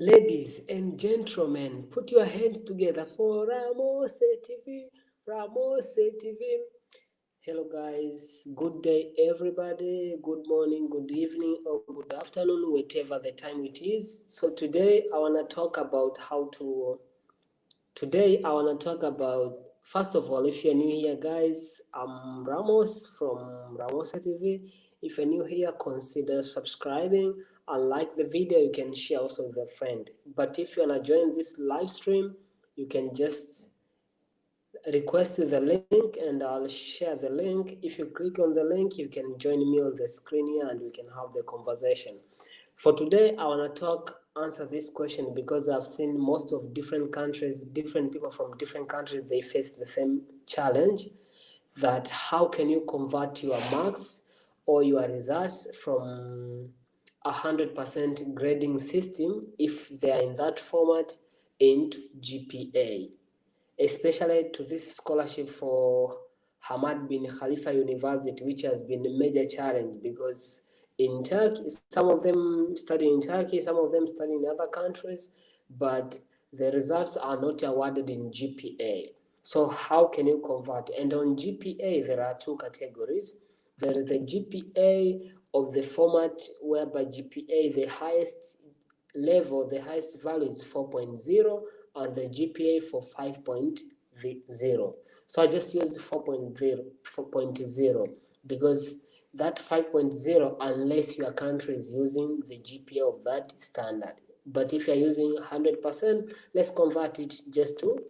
Ladies and gentlemen, put your hands together for Ramos TV. Ramos TV. Hello, guys. Good day, everybody. Good morning, good evening, or good afternoon, whatever the time it is. So today, I want to talk about first of all, if you're new here, guys, I'm Ramos from Ramos TV. If you're new here, consider subscribing and like the video. You can share also with a friend. But if you want to join this live stream, you can just request the link and I'll share the link. If you click on the link, you can join me on the screen here and we can have the conversation. For today, I want to answer this question because I've seen most of different countries, different people from different countries, they face the same challenge, that how can you convert your marks or your results from 100% grading system, if they are in that format, into GPA, especially to this scholarship for Hamad bin Khalifa University, which has been a major challenge because in Turkey, some of them study in Turkey, some of them study in other countries, but the results are not awarded in GPA. So how can you convert? And on GPA, there are two categories. There is the GPA of the format whereby GPA, the highest level, the highest value is 4.0, and the GPA for 5.0. So I just use 4.0 because that 5.0, unless your country is using the GPA of that standard. But if you're using 100%, let's convert it just to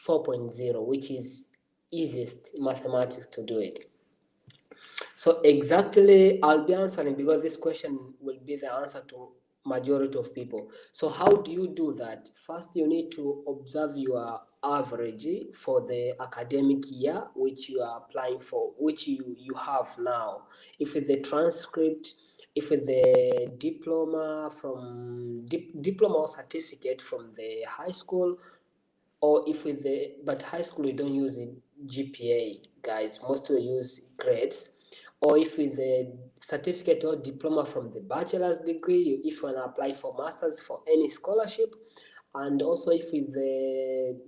4.0, which is easiest mathematics to do it. So exactly, I'll be answering because this question will be the answer to majority of people. So how do you do that? First, you need to observe your average for the academic year which you are applying for, which you have now. If with the transcript, if with the diploma from diploma or certificate from the high school, or if with the, but high school we don't use it GPA, guys, most we use grades. Or if with the certificate or diploma from the bachelor's degree, if you want to apply for masters for any scholarship, and also if with the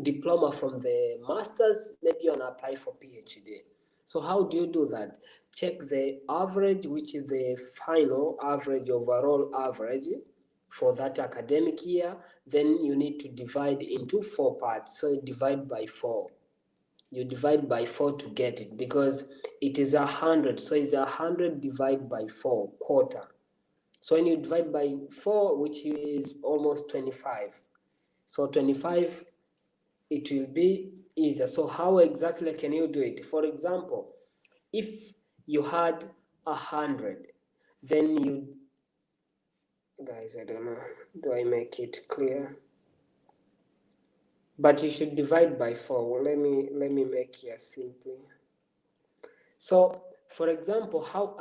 diploma from the masters, maybe you want to apply for PhD. So how do you do that? Check the average, which is the final average, overall average for that academic year. Then you need to divide into 4 parts. So divide by 4. You divide by 4 to get it because it is 100. So it's 100 divided by 4, quarter. So when you divide by 4, which is almost 25. So 25, it will be easier. So how exactly can you do it? For example, if you had 100, then you, guys, I don't know, do I make it clear? But you should divide by 4. Let me make here simply. So for example, how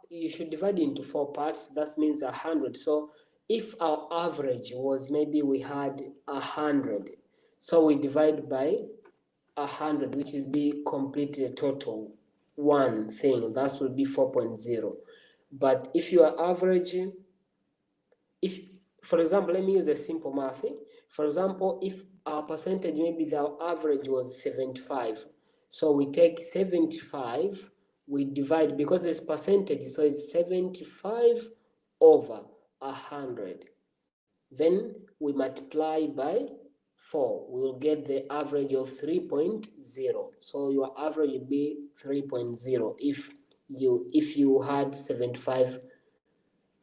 you should divide into 4 parts. That means 100. So if our average was, maybe we had 100, so we divide by 100, which will be complete the total one thing. That will be 4.0. But if you are averaging, if, for example, let me use a simple math. For example, if our percentage, maybe the average was 75, so we take 75, we divide, because it's percentage, so it's 75 over 100. Then we multiply by 4. We will get the average of 3.0. So your average will be 3.0 if you had 75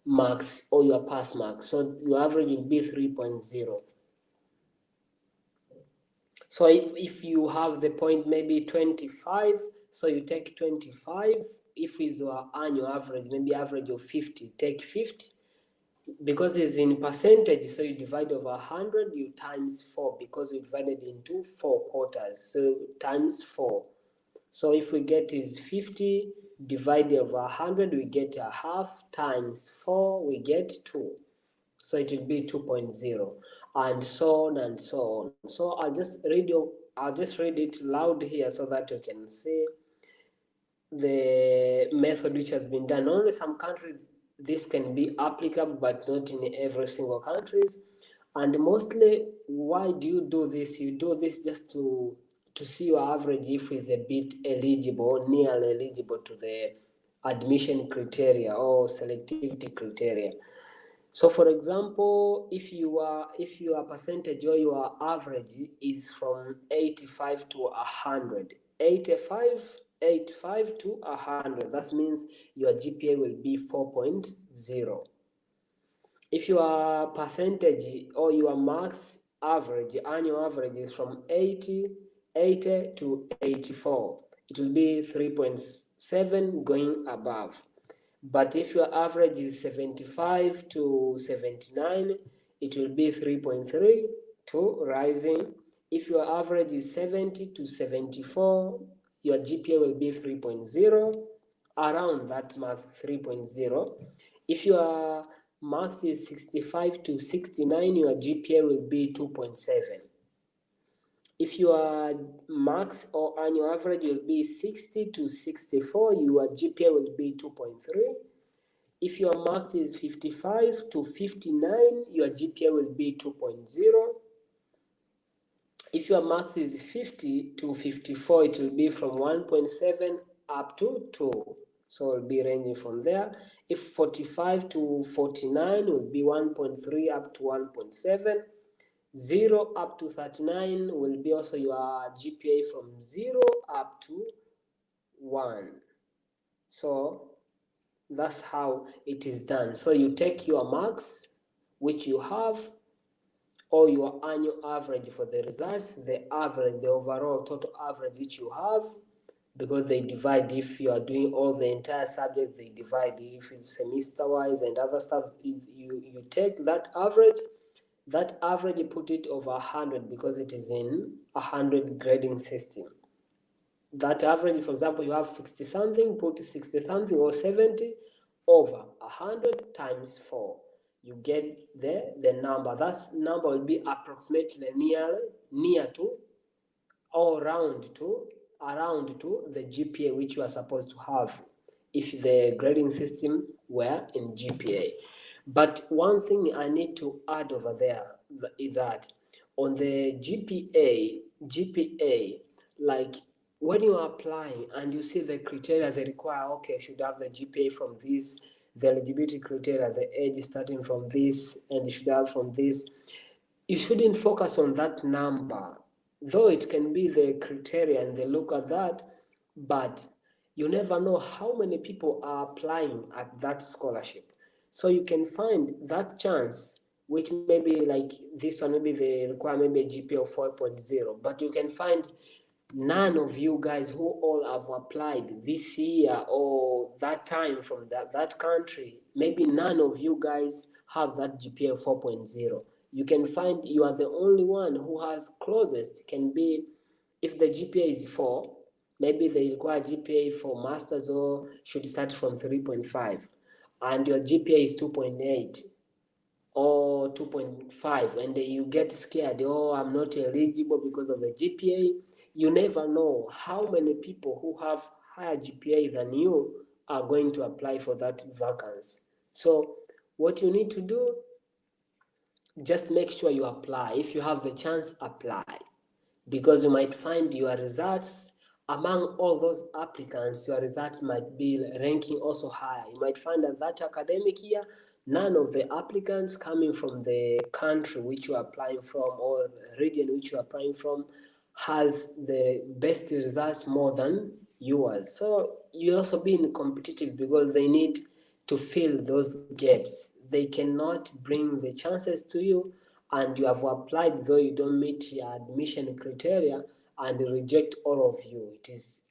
marks or your pass marks. So your average will be 3.0. So if you have the point maybe 25, so you take 25. If it's your annual average, maybe average of 50, take 50. Because it's in percentage, so you divide over 100, you times 4, because we divided into 4 quarters, so times 4. So if we get is 50 divided over 100, we get a half, times 4, we get 2. So it will be 2.0, and so on and so on. So I'll just read it loud here so that you can see the method which has been done. Only some countries this can be applicable, but not in every single countries. And mostly, why do you do this? You do this just to see your average if is a bit eligible or nearly eligible to the admission criteria or selectivity criteria. So for example, if your percentage or your average is from 85 to 100, 85 to 100, that means your GPA will be 4.0. If your percentage or your marks average, annual average is from 80 to 84, it will be 3.7 going above. But if your average is 75 to 79, it will be 3.3 to rising. If your average is 70 to 74, your GPA will be 3.0, around that marks 3.0. If your marks is 65 to 69, your GPA will be 2.7. If your marks or annual average will be 60 to 64, your GPA will be 2.3. If your marks is 55 to 59, your GPA will be 2.0. If your marks is 50 to 54, it will be from 1.7 up to 2. So it will be ranging from there. If 45 to 49 will be 1.3 up to 1.7. 0 up to 39 will be also your GPA from 0 up to 1. So that's how it is done. So you take your marks, which you have, or your annual average for the results, the average, the overall total average which you have, because they divide. If you are doing all the entire subject, they divide. If it's semester-wise and other stuff, you take that average you put it over 100 because it is in 100 grading system. That average, for example, you have 60 something, put 60 something or 70 over 100 times 4. You get the number. That number will be approximately near to or around to the GPA which you are supposed to have if the grading system were in GPA. But one thing I need to add over there is that on the GPA, like when you are applying and you see the criteria they require, okay, you should have the GPA from this, the eligibility criteria, the age starting from this, and you should have from this, you shouldn't focus on that number, though it can be the criteria and they look at that, but you never know how many people are applying at that scholarship. So you can find that chance, which maybe like this one, maybe they require maybe a GPA of 4.0, but you can find none of you guys who all have applied this year or that time from that country, maybe none of you guys have that GPA 4.0. You can find you are the only one who has closest. Can be if the GPA is 4, maybe they require GPA for masters or should start from 3.5, and your GPA is 2.8 or 2.5, and you get scared, oh, I'm not eligible because of the GPA. You never know how many people who have higher GPA than you are going to apply for that vacancy. So what you need to do, just make sure you apply. If you have the chance, apply, because you might find your results among all those applicants, your results might be ranking also higher. You might find that academic year, none of the applicants coming from the country which you are applying from or region which you are applying from has the best results more than yours. So you also being competitive because they need to fill those gaps. They cannot bring the chances to you and you have applied though you don't meet your admission criteria and reject all of you. It is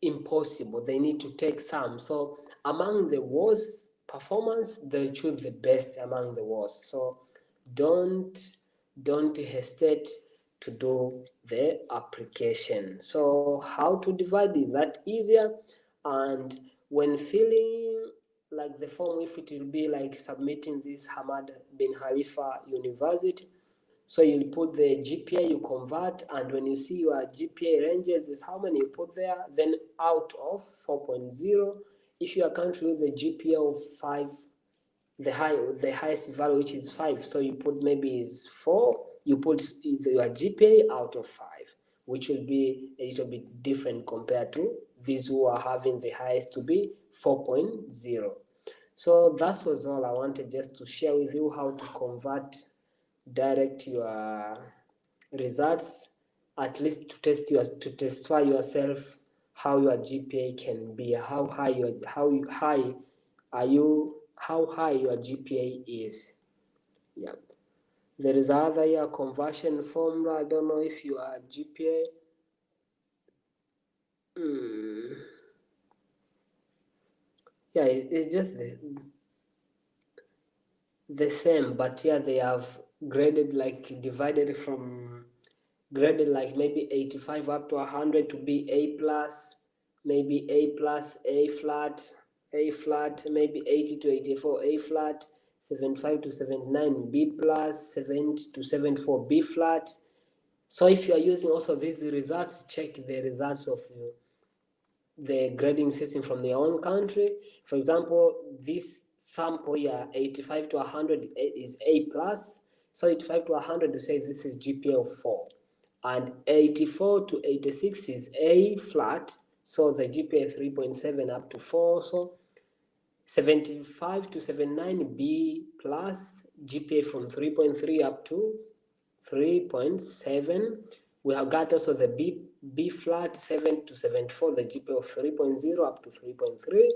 impossible. They need to take some. So among the worst performance, they choose the best among the worst. So don't hesitate to do the application. So how to divide it that easier, and when filling like the form, if it will be like submitting this Hamad bin Khalifa University, so you'll put the GPA, you convert, and when you see your GPA ranges is how many you put there, then out of 4.0, if your country with the GPA of 5, the highest value, which is 5, so you put maybe is 4, you put your GPA out of 5, which will be a little bit different compared to these who are having the highest to be 4.0. So that was all I wanted just to share with you, how to convert direct your results, at least to testify yourself how your GPA can be, how high your GPA is. Yeah. There is other conversion formula. I don't know if your GPA yeah, it's just the same, but yeah, they have graded like divided from graded like maybe 85 up to 100 to be A plus, maybe A plus, A flat, maybe 80 to 84 A flat, 75 to 79 B plus, 70 to 74 B flat. So if you are using also these results, check the results of the grading system from their own country. For example, this sample here, 85 to 100 is A plus, so 85 to 100 you say this is GPA of 4, and 84 to 86 is A flat, so the GPA 3.7 up to 4, so 75 to 79 B plus, GPA from 3.3 up to 3.7. We have got also the B flat 7 to 74, the GPA of 3.0 up to 3.3.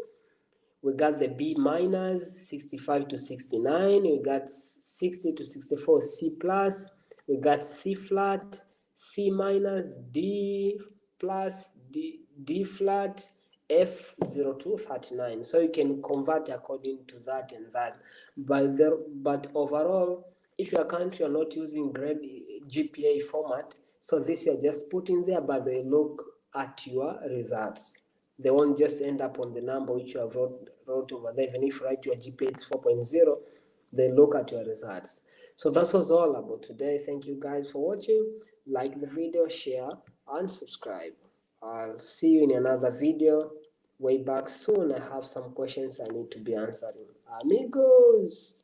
We got the B minus 65 to 69. We got 60 to 64 C plus. We got C flat, C minus, D plus, D flat, F0 to 39. So you can convert according to that and that. But overall, if your country are not using grade GPA format, so this you're just putting there, but they look at your results. They won't just end up on the number which you have wrote over there. Even if you write your GPA is 4.0, they look at your results. So that was all about today. Thank you guys for watching. Like the video, share, and subscribe. I'll see you in another video way back soon. I have some questions I need to be answering. Amigos!